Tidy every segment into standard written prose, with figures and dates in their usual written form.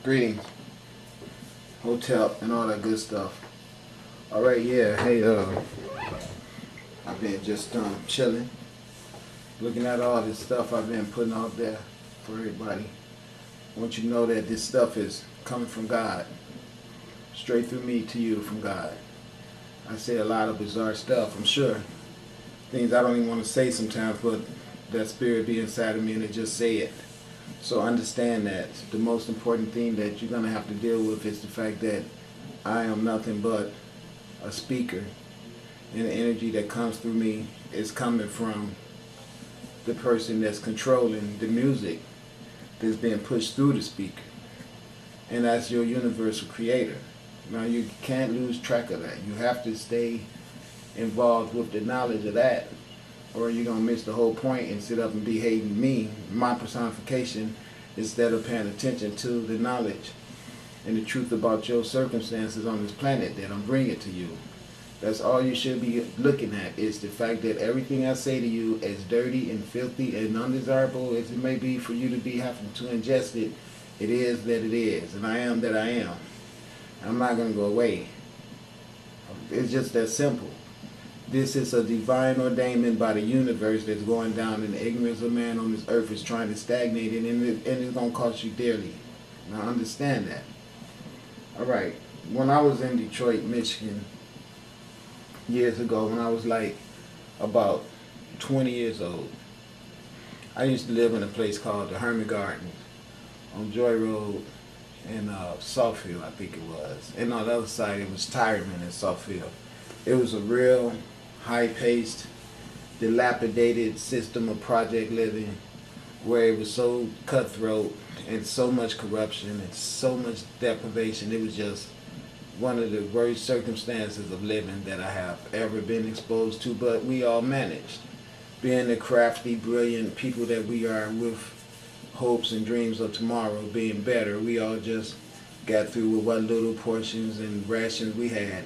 Greetings, hotel, and all that good stuff. All right, yeah. Hey, I've been just chilling, looking at all this stuff I've been putting out there for everybody. I want you to know that this stuff is coming from God, straight through me to you from God. I say a lot of bizarre stuff, I'm sure. Things I don't even want to say sometimes, but that spirit be inside of me and it just say it. So understand that the most important thing that you're going to have to deal with is the fact that I am nothing but a speaker, and the energy that comes through me is coming from the person that's controlling the music that's being pushed through the speaker, and that's your universal creator. Now you can't lose track of that. You have to stay involved with the knowledge of that, or you're going to miss the whole point and sit up and be hating me, my personification, instead of paying attention to the knowledge and the truth about your circumstances on this planet that I'm bringing to you. That's all you should be looking at, is the fact that everything I say to you, as dirty and filthy and undesirable as it may be for you to be having to ingest it, it is that it is, and I am that I am. I'm not going to go away. It's just that simple. This is a divine ordainment by the universe that's going down, and the ignorance of man on this earth is trying to stagnate it, and it's going to cost you dearly. Now understand that. Alright, when I was in Detroit, Michigan, years ago, when I was like about 20 years old, I used to live in a place called the Hermit Gardens on Joy Road in Southfield, I think it was. And on the other side, it was Tyreman in Southfield. It was a real high-paced, dilapidated system of project living where it was so cutthroat and so much corruption and so much deprivation. It was just one of the worst circumstances of living that I have ever been exposed to, but we all managed. Being the crafty, brilliant people that we are, with hopes and dreams of tomorrow being better, we all just got through with what little portions and rations we had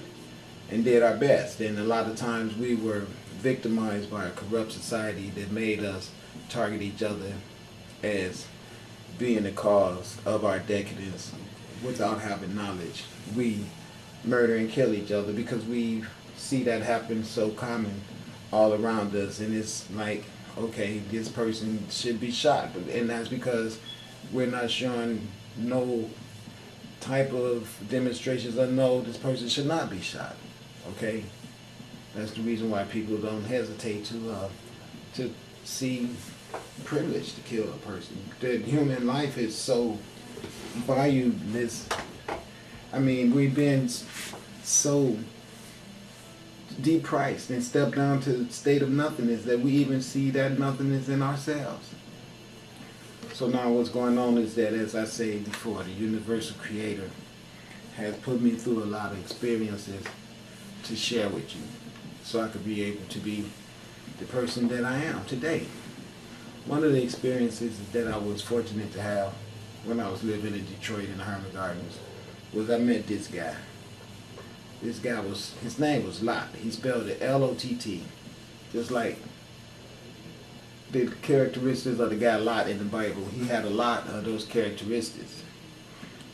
and did our best. And a lot of times we were victimized by a corrupt society that made us target each other as being the cause of our decadence without having knowledge. We murder and kill each other because we see that happen so common all around us, and it's like, okay, this person should be shot, and that's because we're not showing no type of demonstrations of no, this person should not be shot. Okay, that's the reason why people don't hesitate to see privilege to kill a person. The human life is so valueless. I mean, we've been so depriced and stepped down to the state of nothingness that we even see that nothingness in ourselves. So now what's going on is that, as I said before, the universal creator has put me through a lot of experiences to share with you, so I could be able to be the person that I am today. One of the experiences that I was fortunate to have when I was living in Detroit in the Hermit Gardens was I met this guy. This guy his name was Lot. He spelled it L-O-T-T, just like the characteristics of the guy Lot in the Bible. He had a lot of those characteristics.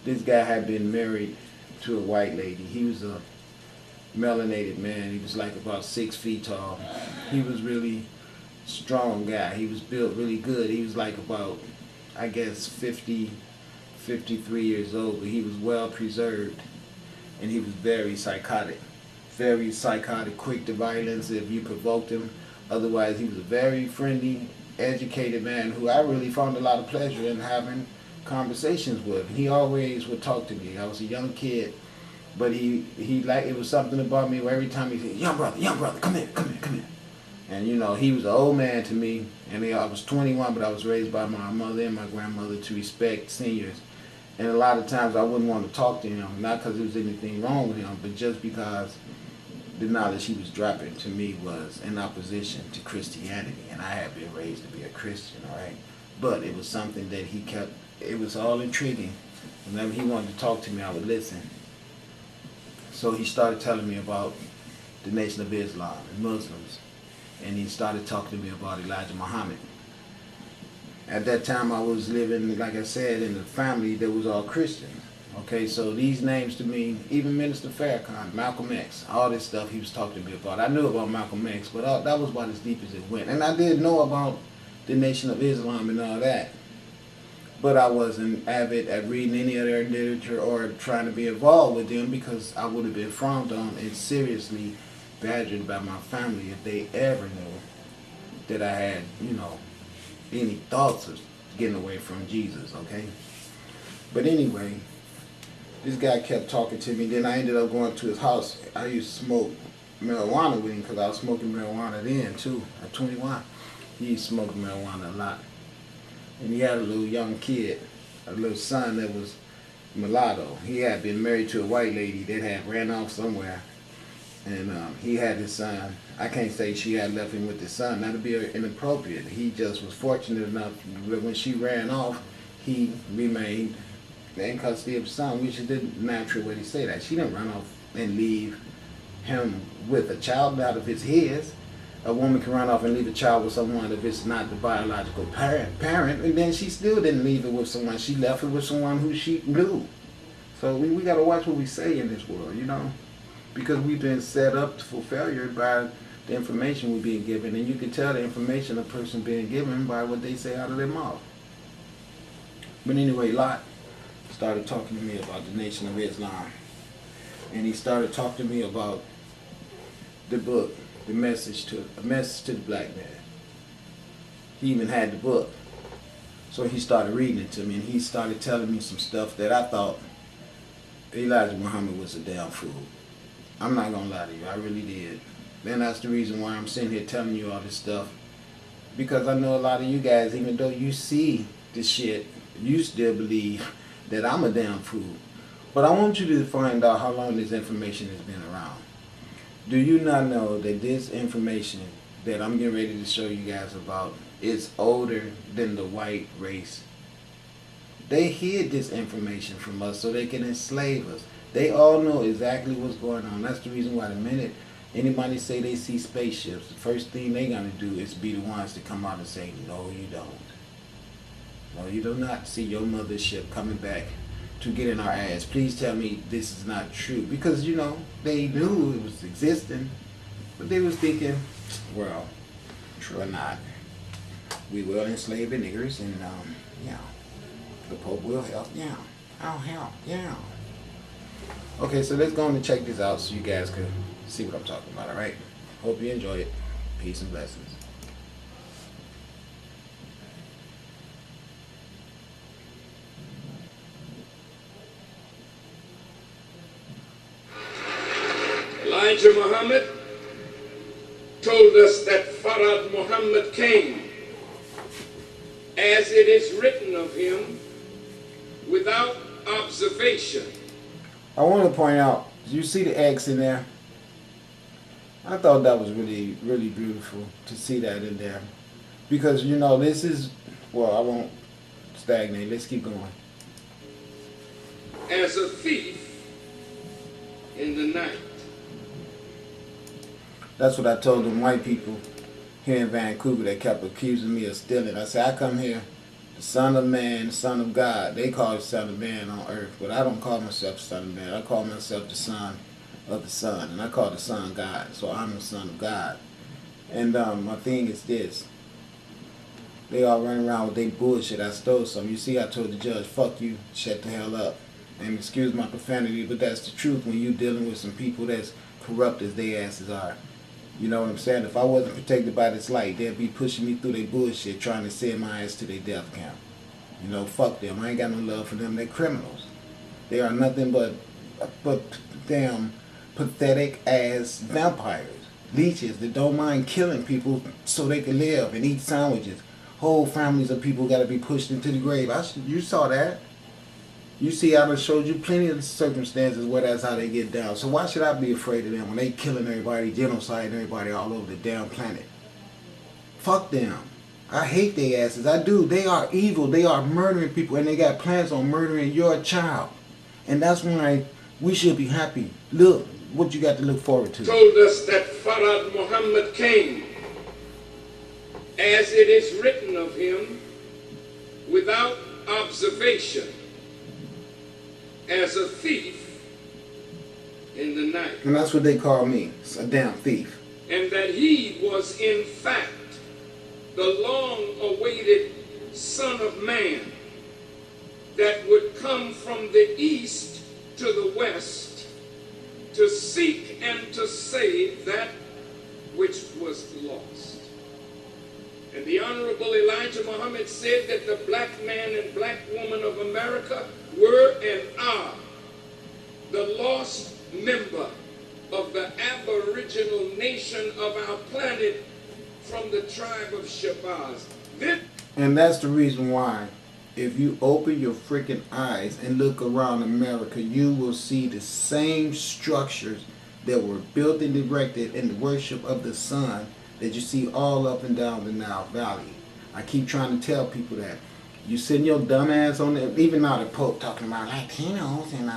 This guy had been married to a white lady. He was a melanated man. He was like about 6 feet tall. He was really strong guy. He was built really good. He was like about, I guess, 50, 53 years old, but he was well preserved, and he was very psychotic, quick to violence if you provoked him. Otherwise, he was a very friendly, educated man who I really found a lot of pleasure in having conversations with. He always would talk to me. I was a young kid, but he like, it was something about me where every time he said, young brother, come here. And you know, he was an old man to me, and I was 21, but I was raised by my mother and my grandmother to respect seniors. And a lot of times I wouldn't want to talk to him, not because there was anything wrong with him, but just because the knowledge he was dropping to me was in opposition to Christianity, and I had been raised to be a Christian, all right? But it was something that he kept, it was all intriguing. Whenever he wanted to talk to me, I would listen. So he started telling me about the Nation of Islam and Muslims, and he started talking to me about Elijah Muhammad. At that time, I was living, like I said, in a family that was all Christian. Okay, so these names to me, even Minister Farrakhan, Malcolm X, all this stuff he was talking to me about. I knew about Malcolm X, but that was about as deep as it went. And I did know about the Nation of Islam and all that. But I wasn't avid at reading any of their literature or trying to be involved with them because I would have been frowned on and seriously badgered by my family if they ever knew that I had, any thoughts of getting away from Jesus, okay? But anyway, this guy kept talking to me. Then I ended up going to his house. I used to smoke marijuana with him because I was smoking marijuana then too, at 21. He smoked marijuana a lot. And he had a little young kid, a little son that was mulatto. He had been married to a white lady that had ran off somewhere. And he had his son. I can't say she had left him with his son. That'd be inappropriate. He just was fortunate enough that when she ran off, he remained in custody of the son, which is the natural way to say that. She didn't run off and leave him with a child out of his. A woman can run off and leave a child with someone if it's not the biological parent, and then she still didn't leave it with someone. She left it with someone who she knew. So we got to watch what we say in this world, because we've been set up for failure by the information we're being given, and you can tell the information a person being given by what they say out of their mouth. But anyway, Lot started talking to me about the Nation of Islam, and he started talking to me about the book, A Message to the Black Man. He even had the book. So he started reading it to me, and he started telling me some stuff that I thought Elijah Muhammad was a damn fool. I'm not gonna lie to you, I really did. And that's the reason why I'm sitting here telling you all this stuff. Because I know a lot of you guys, even though you see this shit, you still believe that I'm a damn fool. But I want you to find out how long this information has been around. Do you not know that this information that I'm getting ready to show you guys about is older than the white race? They hid this information from us so they can enslave us. They all know exactly what's going on. That's the reason why the minute anybody say they see spaceships, the first thing they're going to do is be the ones to come out and say, no, you don't. No, you do not see your mothership coming back to get in our ass. Please tell me this is not true. Because, they knew it was existing, but they was thinking, well, true or not, we will enslave the niggers, and, the Pope will help. Yeah, I'll help. Yeah. Okay, so let's go on and check this out so you guys can see what I'm talking about, alright? Hope you enjoy it. Peace and blessings. Elijah Muhammad told us that Farad Muhammad came, as it is written of him, without observation. I want to point out, you see the X in there? I thought that was really, really beautiful to see that in there. Because, this is, well, I won't stagnate. Let's keep going. As a thief in the night. That's what I told them white people here in Vancouver that kept accusing me of stealing. I said, I come here, the Son of Man, the Son of God. They call it Son of Man on earth, but I don't call myself Son of Man. I call myself the Son of the Son, and I call the Son God, so I'm the Son of God. And my thing is this. They all running around with their bullshit. I stole some. You see, I told the judge, fuck you, shut the hell up. And excuse my profanity, but that's the truth when you're dealing with some people that's corrupt as they asses are. You know what I'm saying? If I wasn't protected by this light, they'd be pushing me through their bullshit, trying to send my ass to their death camp. Fuck them. I ain't got no love for them. They're criminals. They are nothing but damn pathetic ass vampires, leeches that don't mind killing people so they can live and eat sandwiches. Whole families of people got to be pushed into the grave. You saw that. You see, I done showed you plenty of circumstances where that's how they get down. So why should I be afraid of them when they killing everybody, genociding everybody all over the damn planet? Fuck them. I hate their asses. I do. They are evil. They are murdering people, and they got plans on murdering your child. And that's why we should be happy. Look, what you got to look forward to. Told us that Farad Muhammad came, as it is written of him, without observation as a thief in the night. And that's what they call me, a damn thief. And that he was in fact the long-awaited Son of Man that would come from the east to the west to seek and to save that which was lost. And the Honorable Elijah Muhammad said that the black man and black woman of America were and are the lost member of the aboriginal nation of our planet from the tribe of Shabazz. And that's the reason why, if you open your freaking eyes and look around America, you will see the same structures that were built and erected in the worship of the sun that you see all up and down the Nile Valley. I keep trying to tell people that. You sitting your dumb ass on there, even now the Pope talking about Latinos and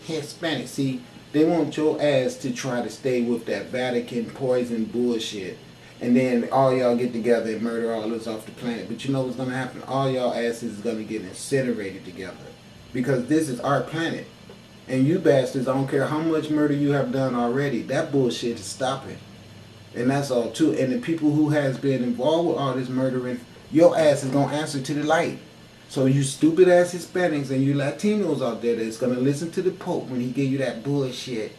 Hispanics. See, they want your ass to try to stay with that Vatican poison bullshit. And then all y'all get together and murder all us off the planet. But you know what's going to happen? All y'all asses is going to get incinerated together. Because this is our planet. And you bastards, I don't care how much murder you have done already, that bullshit is stopping. And that's all too. And the people who has been involved with all this murdering, your ass is going to answer to the light. So you stupid ass Hispanics and you Latinos out there that's going to listen to the Pope when he give you that bullshit.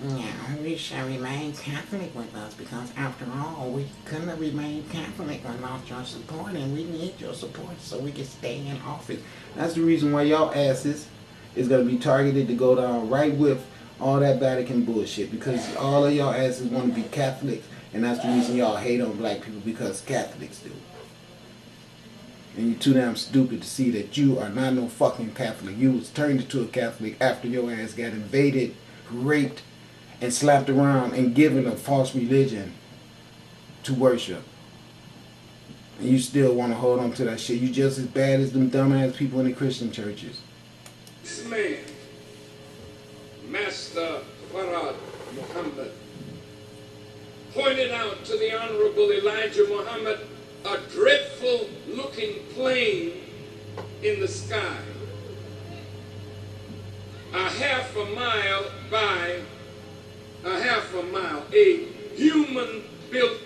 Yeah, we shall remain Catholic with us because after all, we couldn't remain Catholic without your support, and we need your support so we can stay in office. That's the reason why y'all asses is going to be targeted to go down right with all that Vatican bullshit, because all of y'all asses want to be Catholics, and that's the reason y'all hate on black people, because Catholics do. And you're too damn stupid to see that you are not no fucking Catholic. You was turned into a Catholic after your ass got invaded, raped, and slapped around and given a false religion to worship. And you still want to hold on to that shit. You just as bad as them dumbass people in the Christian churches. This man, Master Farad Muhammad, pointed out to the Honorable Elijah Muhammad a dreadful looking plane in the sky, a half a mile by a half a mile, a human-built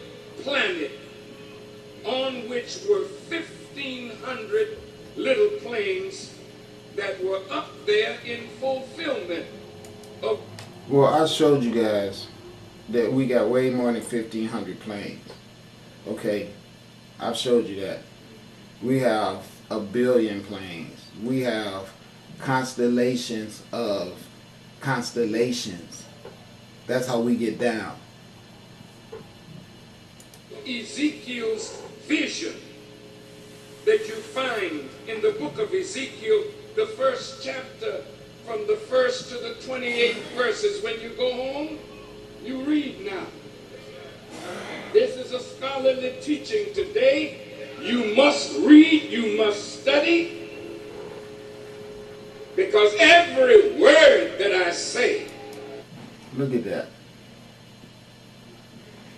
planet on which were 1,500 little planes that were up there in fulfillment of... Well, I showed you guys that we got way more than 1,500 planes. Okay, I've showed you that. We have 1 billion planes. We have constellations of constellations. That's how we get down. Ezekiel's vision that you find in the book of Ezekiel, the first chapter, from the 1st to the 28th verses. When you go home, you read now. This is a scholarly teaching today. You must read, you must study, because every word that I say. Look at that.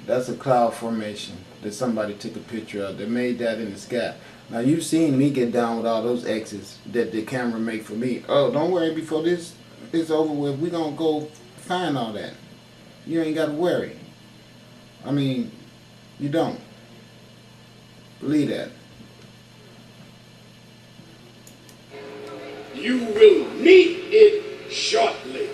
That's a cloud formation that somebody took a picture of. They made that in the sky. Now you've seen me get down with all those X's that the camera make for me. Oh, don't worry, before this is over with, we're going to go find all that. You ain't got to worry. I mean, you don't. Believe that. You will meet it shortly.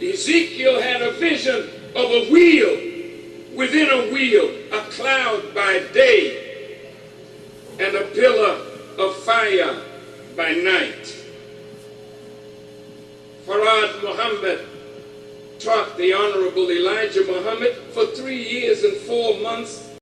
Ezekiel had a vision of a wheel within a wheel, a cloud by day, and a pillar of fire by night. Farad Muhammad taught the Honorable Elijah Muhammad for 3 years and 4 months